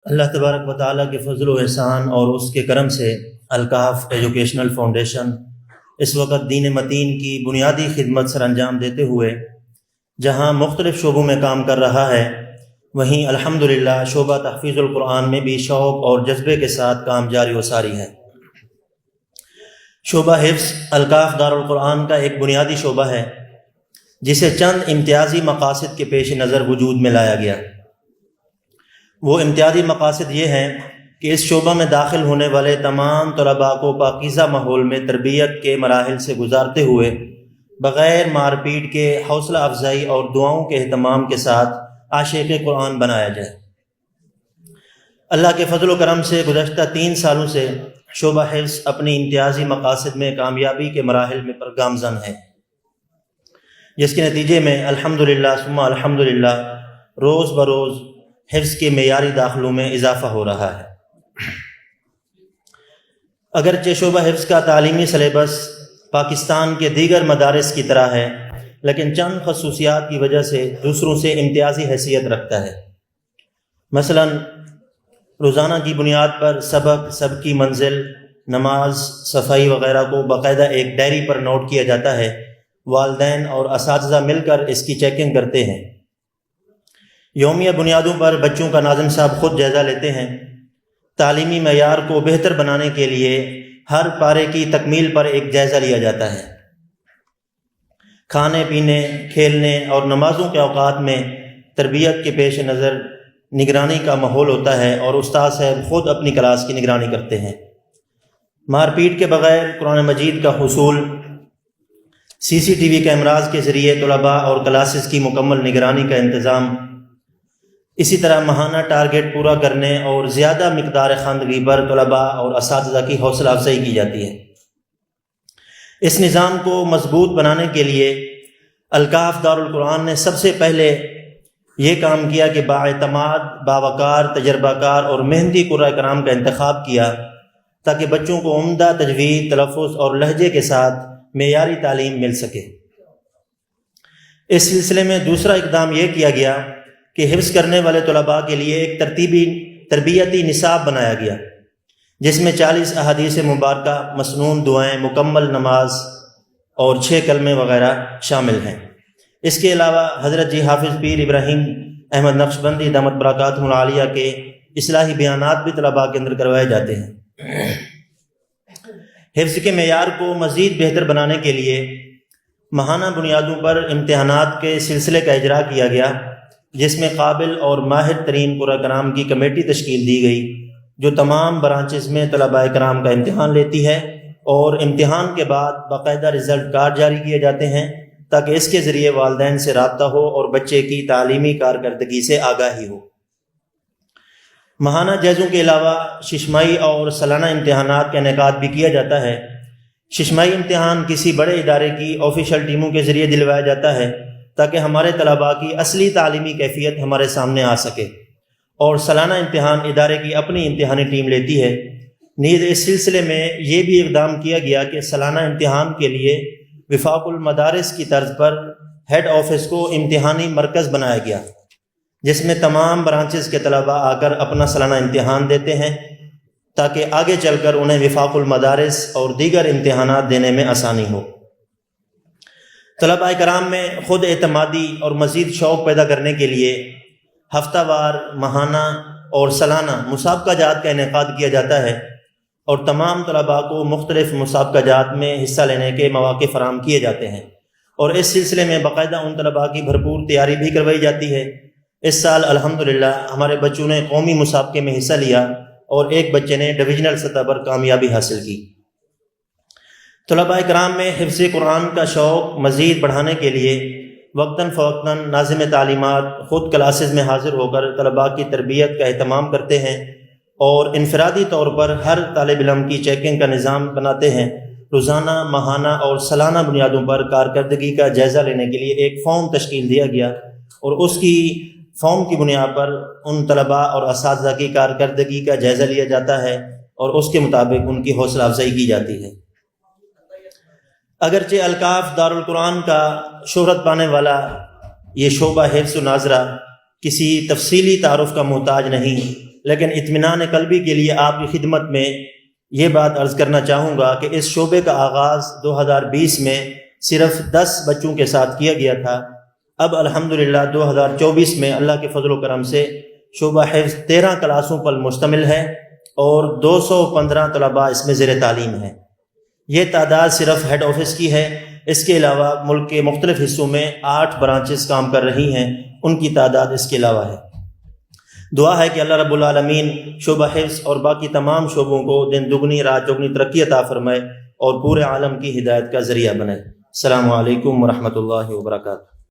اللہ تبارک و تعالیٰ کے فضل و احسان اور اس کے کرم سے الکاف ایجوکیشنل فاؤنڈیشن اس وقت دین متین کی بنیادی خدمت سر انجام دیتے ہوئے جہاں مختلف شعبوں میں کام کر رہا ہے، وہیں الحمدللہ شعبہ تحفیظ القرآن میں بھی شوق اور جذبے کے ساتھ کام جاری و ساری ہے۔ شعبہ حفظ الکاف دارالقرآن کا ایک بنیادی شعبہ ہے جسے چند امتیازی مقاصد کے پیش نظر وجود میں لایا گیا۔ وہ امتیازی مقاصد یہ ہیں کہ اس شعبہ میں داخل ہونے والے تمام طلباء کو پاکیزہ ماحول میں تربیت کے مراحل سے گزارتے ہوئے بغیر مار پیٹ کے حوصلہ افزائی اور دعاؤں کے اہتمام کے ساتھ عاشق قرآن بنایا جائے۔ اللہ کے فضل و کرم سے گزشتہ 3 سالوں سے شعبہ حفظ اپنی امتیازی مقاصد میں کامیابی کے مراحل میں پر گامزن ہے، جس کے نتیجے میں الحمدللہ ثم الحمدللہ روز بروز حفظ کے معیاری داخلوں میں اضافہ ہو رہا ہے۔ اگرچہ شعبہ حفظ کا تعلیمی سلیبس پاکستان کے دیگر مدارس کی طرح ہے، لیکن چند خصوصیات کی وجہ سے دوسروں سے امتیازی حیثیت رکھتا ہے۔ مثلا روزانہ کی بنیاد پر سب کی منزل، نماز، صفائی وغیرہ کو باقاعدہ ایک ڈائری پر نوٹ کیا جاتا ہے۔ والدین اور اساتذہ مل کر اس کی چیکنگ کرتے ہیں۔ یومیہ بنیادوں پر بچوں کا ناظم صاحب خود جائزہ لیتے ہیں۔ تعلیمی معیار کو بہتر بنانے کے لیے ہر پارے کی تکمیل پر ایک جائزہ لیا جاتا ہے۔ کھانے پینے، کھیلنے اور نمازوں کے اوقات میں تربیت کے پیش نظر نگرانی کا ماحول ہوتا ہے اور استاد صاحب خود اپنی کلاس کی نگرانی کرتے ہیں۔ مار پیٹ کے بغیر قرآن مجید کا حصول، CCTV کیمراز کے ذریعے طلباء اور کلاسز کی مکمل نگرانی کا انتظام، اسی طرح ماہانہ ٹارگٹ پورا کرنے اور زیادہ مقدار خواندگی پر طلباء اور اساتذہ کی حوصلہ افزائی کی جاتی ہے۔ اس نظام کو مضبوط بنانے کے لیے الکاف دارالقرآن نے سب سے پہلے یہ کام کیا کہ بااعتماد، باوقار، تجربہ کار اور محنتی قرۂ کرام کا انتخاب کیا تاکہ بچوں کو عمدہ تجوید، تلفظ اور لہجے کے ساتھ معیاری تعلیم مل سکے۔ اس سلسلے میں دوسرا اقدام یہ کیا گیا کہ حفظ کرنے والے طلباء کے لیے ایک تربیتی نصاب بنایا گیا، جس میں 40 احادیث مبارکہ، مسنون دعائیں، مکمل نماز اور 6 کلمے وغیرہ شامل ہیں۔ اس کے علاوہ حضرت جی حافظ پیر ابراہیم احمد نقشبندی دامت برکاتہ العالیہ کے اصلاحی بیانات بھی طلباء کے اندر کروائے جاتے ہیں۔ حفظ کے معیار کو مزید بہتر بنانے کے لیے ماہانہ بنیادوں پر امتحانات کے سلسلے کا اجرا کیا گیا، جس میں قابل اور ماہر ترین قرآن کرام کی کمیٹی تشکیل دی گئی جو تمام برانچز میں طلباء کرام کا امتحان لیتی ہے، اور امتحان کے بعد باقاعدہ رزلٹ کارڈ جاری کیے جاتے ہیں تاکہ اس کے ذریعے والدین سے رابطہ ہو اور بچے کی تعلیمی کارکردگی سے آگاہی ہو۔ ماہانہ جائزوں کے علاوہ ششمائی اور سالانہ امتحانات کا انعقاد بھی کیا جاتا ہے۔ ششمائی امتحان کسی بڑے ادارے کی آفیشیل ٹیموں کے ذریعے دلوایا جاتا ہے تاکہ ہمارے طلباء کی اصلی تعلیمی کیفیت ہمارے سامنے آ سکے، اور سالانہ امتحان ادارے کی اپنی امتحانی ٹیم لیتی ہے۔ نیز اس سلسلے میں یہ بھی اقدام کیا گیا کہ سالانہ امتحان کے لیے وفاق المدارس کی طرز پر ہیڈ آفس کو امتحانی مرکز بنایا گیا، جس میں تمام برانچز کے طلباء آ کر اپنا سالانہ امتحان دیتے ہیں تاکہ آگے چل کر انہیں وفاق المدارس اور دیگر امتحانات دینے میں آسانی ہو۔ طلباء کرام میں خود اعتمادی اور مزید شوق پیدا کرنے کے لیے ہفتہ وار، ماہانہ اور سالانہ مسابقہ جات کا انعقاد کیا جاتا ہے، اور تمام طلباء کو مختلف مسابقہ جات میں حصہ لینے کے مواقع فراہم کیے جاتے ہیں، اور اس سلسلے میں باقاعدہ ان طلباء کی بھرپور تیاری بھی کروائی جاتی ہے۔ اس سال الحمدللہ ہمارے بچوں نے قومی مسابقے میں حصہ لیا اور ایک بچے نے ڈویژنل سطح پر کامیابی حاصل کی۔ طلباء کرام میں حفظ قرآن کا شوق مزید بڑھانے کے لیے وقتاً فوقتاً ناظم تعلیمات خود کلاسز میں حاضر ہو کر طلباء کی تربیت کا اہتمام کرتے ہیں، اور انفرادی طور پر ہر طالب علم کی چیکنگ کا نظام بناتے ہیں۔ روزانہ، ماہانہ اور سالانہ بنیادوں پر کارکردگی کا جائزہ لینے کے لیے ایک فارم تشکیل دیا گیا، اور اس کی فارم کی بنیاد پر ان طلباء اور اساتذہ کی کارکردگی کا جائزہ لیا جاتا ہے اور اس کے مطابق ان کی حوصلہ افزائی کی جاتی ہے۔ اگرچہ الکاف دارالقرآن کا شہرت پانے والا یہ شعبہ حفظ و ناظرہ کسی تفصیلی تعارف کا محتاج نہیں، لیکن اطمینان قلبی کے لیے آپ کی خدمت میں یہ بات عرض کرنا چاہوں گا کہ اس شعبے کا آغاز 2020 میں صرف 10 بچوں کے ساتھ کیا گیا تھا۔ اب الحمدللہ 2024 میں اللہ کے فضل و کرم سے شعبہ حفظ 13 کلاسوں پر مشتمل ہے اور 215 طلباء اس میں زیر تعلیم ہیں۔ یہ تعداد صرف ہیڈ آفس کی ہے، اس کے علاوہ ملک کے مختلف حصوں میں 8 برانچز کام کر رہی ہیں، ان کی تعداد اس کے علاوہ ہے۔ دعا ہے کہ اللہ رب العالمین شعبہ حفظ اور باقی تمام شعبوں کو دن دگنی رات چوگنی ترقی عطا فرمائے اور پورے عالم کی ہدایت کا ذریعہ بنائے۔ السلام علیکم ورحمۃ اللہ وبرکاتہ۔